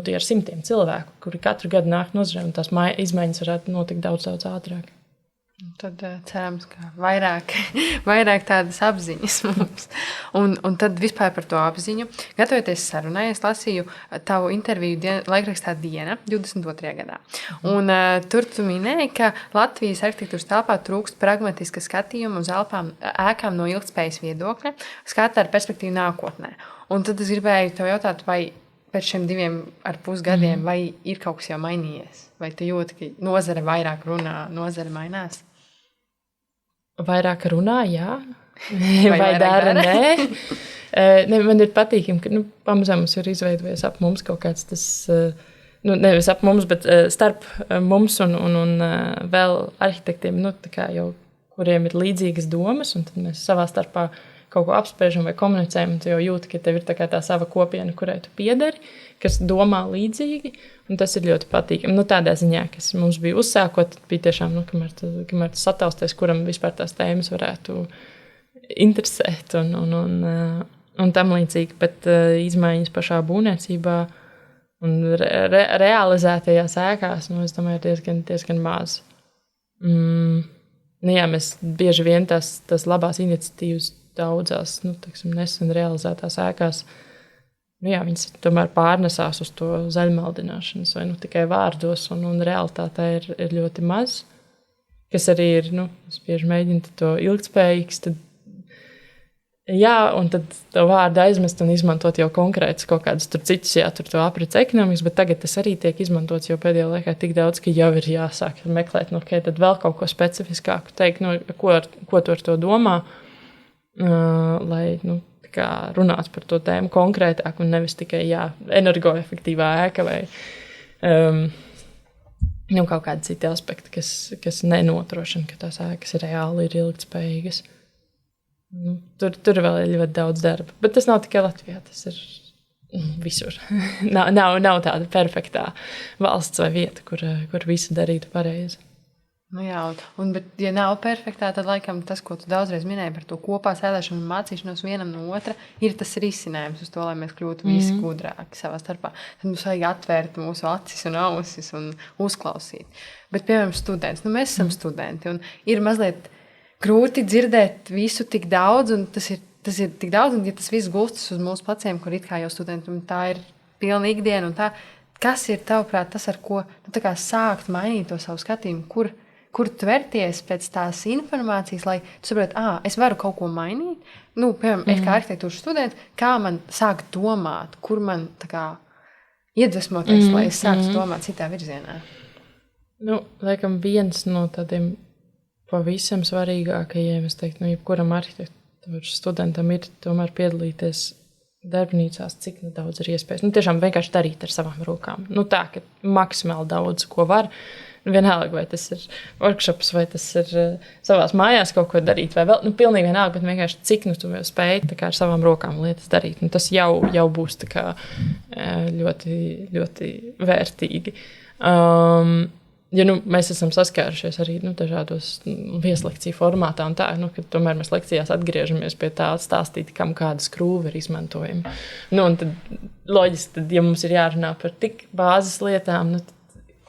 tie ir simtiem cilvēku, kuri katru gadu nāk nozarē, un tās izmaiņas varētu notikt daudz ātrāk. Tad cerams, ka vairāk tādas apziņas mums. Un tad vispār par to apziņu. Gatavoties sarunai, es lasīju tavu interviju laikrakstā Diena 22. gadā. Un tur tu minēji, ka Latvijas arhitektūras telpā trūkst pragmatiska skatījuma uz ēkām no ilgtspējas viedokļa, skata ar perspektīvu nākotnē. Un tad es gribēju tev jautāt, vai pēc šiem 2,5 gadiem, vai ir kaut kas jau mainījies? Vai tu jūti, ka nozare vairāk runā, nozare mainās? Vairāk runā, jā. Vai dara, nē. Man ir patīkami, ka pamazām mums ir izveidojies ap mums kaut kāds tas, nevis ap mums, bet starp mums un vēl arhitektiem, kuriem ir līdzīgas domas, un tad mēs savā starpā kaut ko apspriežam vai komunicējam, un tu jau jūti, ka tev ir tā sava kopiena, kurai tu piederi, kas domā līdzīgi, un tas ir ļoti patīkami. Tādā ziņā, kas mums bija uzsākot, bija tiešām, kamēr tas satausties, kuram vispār tās tēmas varētu interesēt un tam līdzīgi, bet izmaiņas pašā būvniecībā un realizētajās ēkās, es domāju, ir diezgan maz. Mēs bieži vien tās labās iniciatīvas daudzās, nesen realizētās ēkās, viņas tomēr pārnesās uz to zaļmaldināšanas vai tikai vārdos, un realitātē ir ļoti maz, kas arī ir, es bieži mēģinu to ilgtspējīgs, tad un tad to vārdu aizmest un izmantot jau konkrētus kaut kādus citus, tur to aprits ekonomikas, bet tagad tas arī tiek izmantots jau pēdējā laikā tik daudz, ka jau ir jāsāk meklēt, tad vēl kaut ko specifiskāku teikt, ko tu ar to domā, lai runātu par to tēmu konkrētāk un nevis tikai energoefektīvā ēka vai kaut kādi citi aspekti, kas nenodrošina, ka tās ēkas reāli ir ilgtspējīgas. Tur vēl ir ļoti daudz darba, bet tas nav tikai Latvijā, tas ir visur. nav tāda perfektā valsts vai vieta, kur visu darītu pareizi. Bet ja nav perfektā, tad laikam tas, ko tu daudzreiz minēji par to kopā sēdēšanu un mācīšanos vienam no otra, ir tas risinājums uz to, lai mēs kļūtu visi gudrāki savā starpā. Tad mums vajag atvērt mūsu acis un ausis un uzklausīt. Bet, piemēram, students, mēs esam studenti un ir mazliet grūti dzirdēt visu tik daudz, un tas ir tik daudz, un ja tas viss gulstas uz mūsu pleciem, kur it kā jau studenti, un tā ir pilna ikdiena, un tā, kas ir tavuprāt tas, ar ko sākt mainīt to savu skatījumu, kur tverties pēc tās informācijas, lai tu saproti, es varu kaut ko mainīt. Piemēram, es kā arhitektūras students, kā man sākt domāt, kur man iedvesmoties, lai es sāktu domāt citā virzienā? Laikam viens no tādiem pavisam svarīgākajiem, es teiktu, jebkuram arhitektūras studentam ir tomēr piedalīties darbnīcās, cik daudz ir iespējas. Tiešām vienkārši darīt ar savām rokām. Tā, ka maksimāli daudz, ko var. Vienalga, vai tas ir workshops, vai tas ir savās mājās kaut ko darīt, vai vēl, pilnīgi vienalga, bet vienkārši cik tu spēj ar savām rokām lietas darīt. Tas jau būs tā kā ļoti, ļoti vērtīgi. Mēs esam saskārušies arī dažādos vieslekciju formātā un tā, kad tomēr mēs lekcijās atgriežamies pie tā stāstīt, kam kāda skrūve ir izmantojama. Un tad loģiski, tad, ja mums ir jārunā par tik bāzes lietām,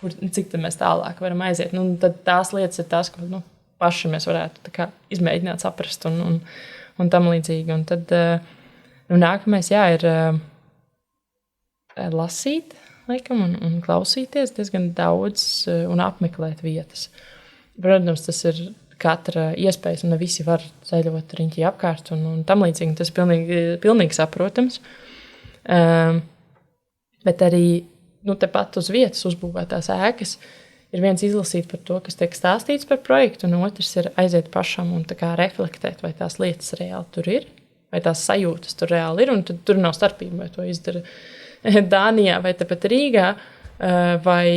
cik tad mēs tālāk varam aiziet. Tad tās lietas ir tās, ko paši mēs varētu izmēģināt, saprast un tam līdzīgi. Un tad nākamais, ir lasīt, laikam, un klausīties diezgan daudz un apmeklēt vietas. Protams, tas ir katra iespējas, un ne visi var ceļot riņķī apkārt un tam līdzīgi. Tas ir pilnīgi saprotams. Bet arī tepat uz vietas uzbūvētās ēkas ir viens izlasīt par to, kas tiek stāstīts par projektu, un otrs ir aiziet pašam un reflektēt, vai tās lietas reāli tur ir, vai tās sajūtas tur reāli ir, un tur nav starpība, vai to izdara Dānijā, vai tepat Rīgā, vai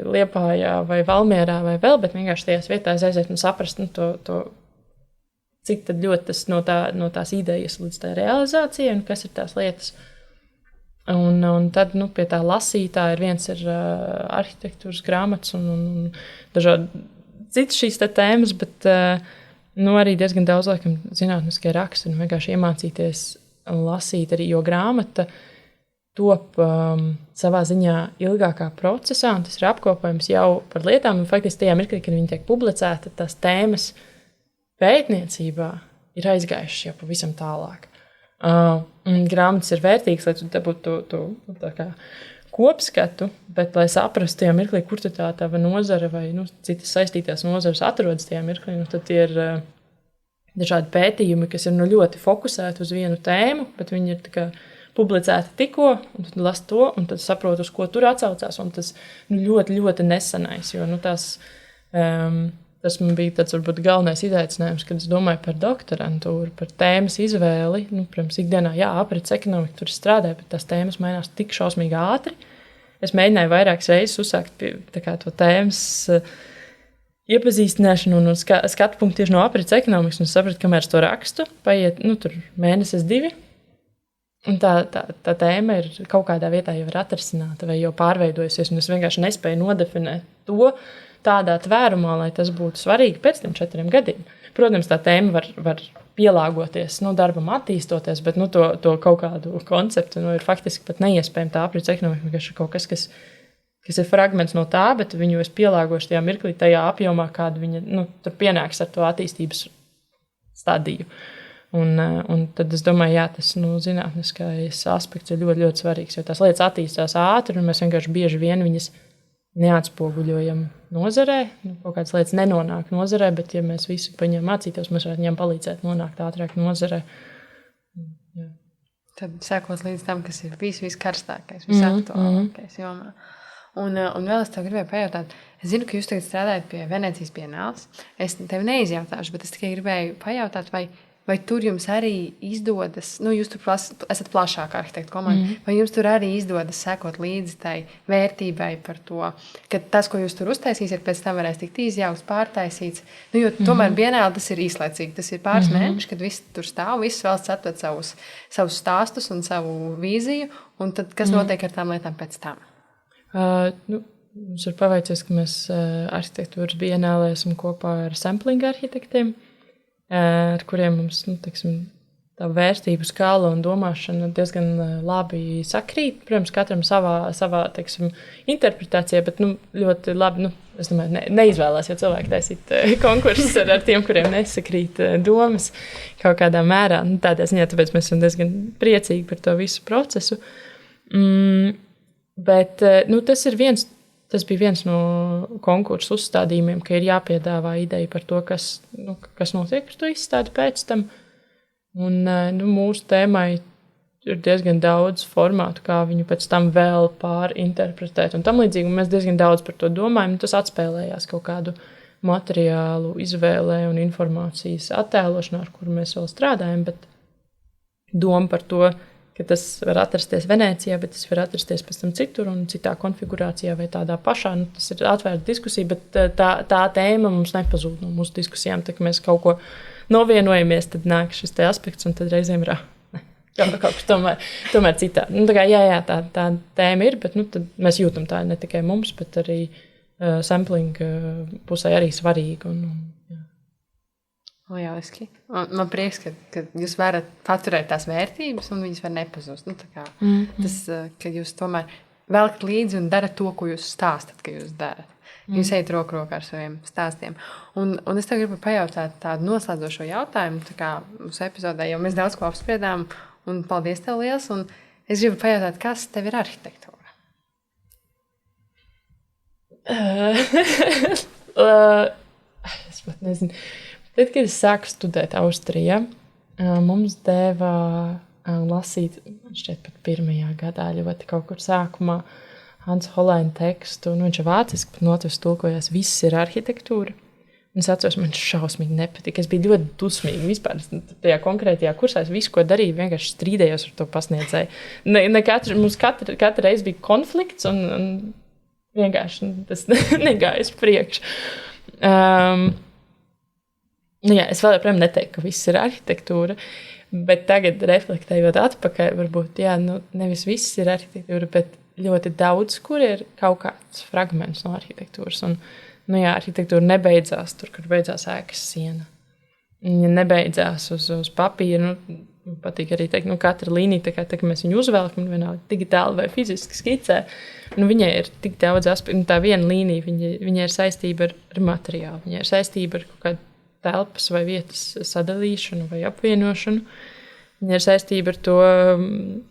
Liepājā, vai Valmierā, vai vēl, bet vienkārši tajās vietās aiziet un saprast, cik tad ļoti tas no tās idejas līdz tā realizācijai, un kas ir tās lietas. Un tad pie tā lasītā ir viens ir arhitektūras grāmatas un dažādi citas šīs tēmas, bet arī diezgan daudz, laikam, zinātniskie raksti un vienkārši iemācīties lasīt arī, jo grāmata top savā ziņā ilgākā procesā, un tas ir apkopojums jau par lietām, un faktiski tajā mirklī, kad viņi tiek publicēta, tās tēmas pētniecībā ir aizgājušas jau pavisam tālāk. Grāmatas ir vērtīgas, lai tu dabūtu to kopskatu, bet lai saprastu tajā mirklī, kur tā tava nozara vai citas saistītās nozares atrodas tajā mirklī, tad ir dažādi pētījumi, kas ir ļoti fokusēti uz vienu tēmu, bet viņi ir publicēti tikko, un tad lasi to, un tad saproti, uz ko tur atsaucās, un tas ļoti, ļoti nesanais, jo tas man bija tāds, varbūt, galvenais izaicinājums, kad es domāju par doktorantūru, par tēmas izvēli. Protams, ikdienā, aprits ekonomika tur strādāja, bet tās tēmas mainās tik šausmīgi ātri. Es mēģināju vairākas reizes uzsākt to tēmas iepazīstināšanu un skatu punktu tieši no aprits ekonomikas, un sapratu, kamēr es to rakstu, paiet, tur mēnesis 2. Un tā tēma ir kaut kādā vietā jau ir atrasināta vai jau pārveidojusies, un es vienkārši nespēju nodefinēt to, tādā tvērumā, lai tas būtu svarīgi pēc tam 4 gadiem. Protams, tā tēma var pielāgoties darbam attīstoties, bet to kaut kādu konceptu ir faktiski pat neiespējami. Tā aprits ekonomika vienkārši ir kaut kas, kas ir fragments no tā, bet viņu es pielāgošu tajā mirklī, tajā apjomā, kāda viņa tur pienāks ar to attīstības stadiju. Un tad es domāju, tas zinātniskais aspekts ir ļoti, ļoti svarīgs, jo tās lietas attīstās ātri, un mēs vienkārši bieži vien viņas neatspoguļojam nozarē. Kaut kādas lietas nenonāk nozarē, bet ja mēs visi par viņiem mācītos, mēs varētu viņiem palīdzēt nonākt ātrāk nozarē. Jā. Tad sekot līdz tam, kas ir viskarstākais, visaktuālākais jomā. Un vēl es tev gribēju pajautāt, es zinu, ka jūs tagad strādājat pie Venecijas bienāles. Es tev neizjautāšu, bet es tikai gribēju pajautāt, vai tur jums arī izdodas, jūs tur esat plašāka arhitektu komanda, vai jums tur arī izdodas sekot līdzi tai vērtībai par to, ka tas, ko jūs tur uztaisīsiet, pēc tam varēs tikt izjauts, pārtaisīts. Jo tomēr bienāle tas ir īslaicīgi, tas ir pāris mēneši, kad viss tur stāv, viss valsts atved savus stāstus un savu vīziju, un tad kas notiek ar tām lietām pēc tam? Mums ir paveicies, ka mēs arhitektūras bienālē esam kopā ar sampling arhitektiem, ar kuriem mums, tā vērtību skala un domāšana diezgan labi sakrīt. Protams, katram savā interpretācijā, bet ļoti labi, es domāju, neizvēlās, jo cilvēki taisīt konkursus ar tiem, kuriem nesakrīt domas kaut kādā mērā. Tādā ziņā, tāpēc mēs esam diezgan priecīgi par to visu procesu. Bet tas bija viens no konkursu uzstādījumiem, ka ir jāpiedāvā ideja par to, kas notiek ar to izstādi pēc tam. Un mūsu tēmai ir diezgan daudz formātu, kā viņu pēc tam vēl pārinterpretēt un tam līdzīgi. Un mēs diezgan daudz par to domājam, un tas atspēlējās kaut kādu materiālu izvēlē un informācijas attēlošanā, ar kuru mēs vēl strādājam, bet doma par to, ka tas var atrasties Venēcijā, bet tas var atrasties pēc tam citur un citā konfigurācijā vai tādā pašā. Tas ir atvērta diskusija, bet tā tēma mums nepazūd no mūsu diskusijām. Tā, ka mēs kaut ko novienojamies, tad nāk šis te aspekts un tad reizēm ir kaut kas tomēr citādi. Tā tēma ir, bet tad mēs jūtam tā ne tikai mums, bet arī sampling pusē arī svarīga. Lieliski. Man prieks, ka jūs varat paturēt tās vērtības un viņas var nepazust. Tas, ka jūs tomēr velkat līdzi un darat to, ko jūs stāstat, ka jūs darat. Jūs ejat roku rokā ar saviem stāstiem. Un es tev gribu pajautāt tādu noslēdzošo jautājumu, mūsu epizodē, jo mēs daudz ko apspriedām, un paldies tev liels. Un es gribu pajautāt, kas tev ir arhitektūra? Es pat nezinu. Tad, kad es sāku studēt Austrijā, mums deva lasīt, man šķiet pat pirmajā gadā, ļoti kaut kur sākumā, Hans Holleina tekstu, un viņš vāciski pat notvist tulkojās, viss ir arhitektūra. Un es atceros, man šausmīgi nepatika. Es biju ļoti dusmīga vispār. Tajā konkrētajā kursā es visu, ko darīju, vienkārši strīdējos ar to pasniedzēju. Mums katra reize bija konflikts, un vienkārši tas negāja uz priekšu. Es vēl joprojām neteiktu, ka viss ir arhitektūra, bet tagad, reflektējot atpakaļ, varbūt nevis viss ir arhitektūra, bet ļoti daudz, kur ir kaut kāds fragments no arhitektūras. Un, arhitektūra nebeidzās tur, kur beidzās ēkas siena. Viņa nebeidzās uz papīra. Man patīk arī teikt, katra līnija, tā kā mēs viņu uzvelkam, vienalga digitāli vai fiziski skicē, viņai ir tik daudz aspektu. Tā viena līnija, viņa ir saistība ar materiālu, viņa ir saistība ar kaut kādu telpas vai vietas sadalīšanu vai apvienošanu. Viņa ir saistība ar to,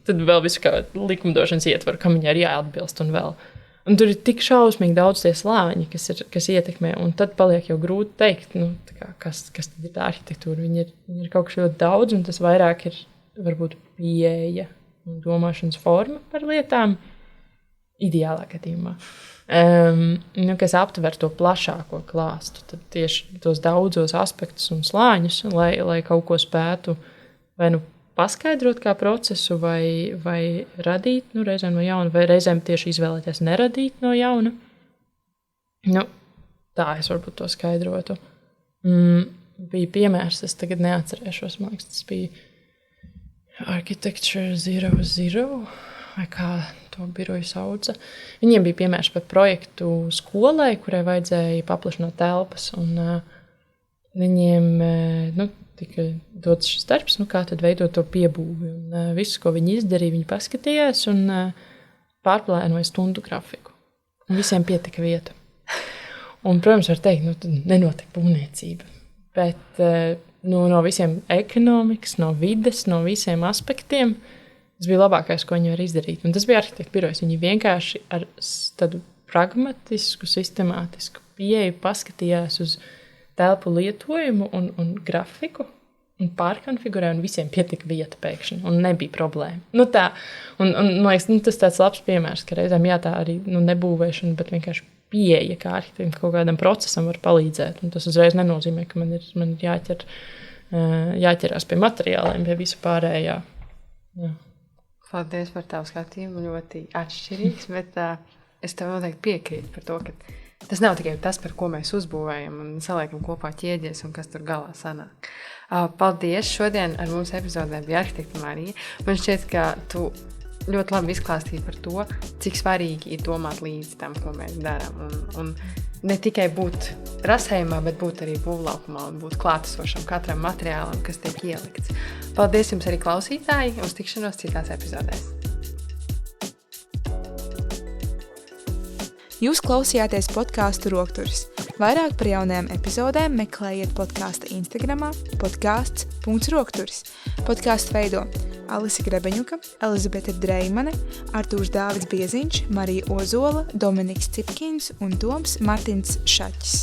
tad vēl visu kā likumdošanas ietvaru, kam viņai ir jāatbilst un vēl. Un tur ir tik šausmīgi daudz tie slāņi, kas ietekmē, un tad paliek jau grūti teikt, kas tad ir tā arhitektūra. Viņa ir kaut kas ļoti daudz, un tas vairāk ir varbūt pieeja un domāšanas forma par lietām, ideālā gadījumā. Kas aptver to plašāko klāstu, tad tieši tos daudzos aspektus un slāņus, lai kaut ko spētu vai paskaidrot kā procesu, vai radīt reizēm no jauna, vai reizēm tieši izvēlēties neradīt no jauna. Tā es varbūt to skaidrotu. Bija piemērs, es tagad neatcerēšos, man liekas, tas bija Architecture 00, vai kā to biroju sauca. Viņiem bija piemērs par projektu skolai, kurai vajadzēja paplašināt telpas, un viņiem tika dots šis darbs, kā tad veidot to piebūvi. Un visu, ko viņi izdarīja, viņi paskatījās un pārplānoja stundu grafiku. Un visiem pietika vieta. Un, protams, var teikt, tad nenotika būvniecība. Bet no visiem ekonomikas, no vides, no visiem aspektiem, tas bija labākais, ko viņi var izdarīt. Un tas bija arhitektu birojas. Viņi vienkārši ar tādu pragmatisku, sistemātisku pieeju paskatījās uz telpu lietojumu un grafiku un pārkonfigurēja, un visiem pietika vieta pēkšņi, un nebija problēma. Tā, un man liekas, tas tāds labs piemērs, ka reizēm tā arī nebūvēšana, bet vienkārši pieeja, kā arhitektam kaut kādam procesam var palīdzēt. Un tas uzreiz nenozīmē, ka man ir jāķerās pie materiāliem, pie visu pārējā. Jā. Paldies par tavu skatījumu, ļoti atšķirīgs, bet es tev noteikti piekrītu par to, ka tas nav tikai tas, par ko mēs uzbūvējam un saliekam kopā ķēģēs un kas tur galā sanāk. Paldies! Šodien ar mums epizodē bija arhitekta Marija. Man šķiet, ka tu ļoti labi izklāstīji par to, cik svarīgi ir domāt līdzi tam, ko mēs darām. Un ne tikai būt rasējumā, bet būt arī būvlaukumā un būt klātesošam katram materiālam, kas tiek ielikts. Paldies jums arī klausītāji, uz tikšanos citās epizodēs. Jūs klausījāties podkāstu Rokturis. Vairāk par jaunajām epizodēm meklējiet podkāsta Instagramā podcasts.rokturis. Podkāstu veido Alise Grebeņuka, Elizabete Dreimane, Artūrs Dāvids Bieziņš, Marija Ozola, Dominiks Cipkins un Toms Martins Šaķis.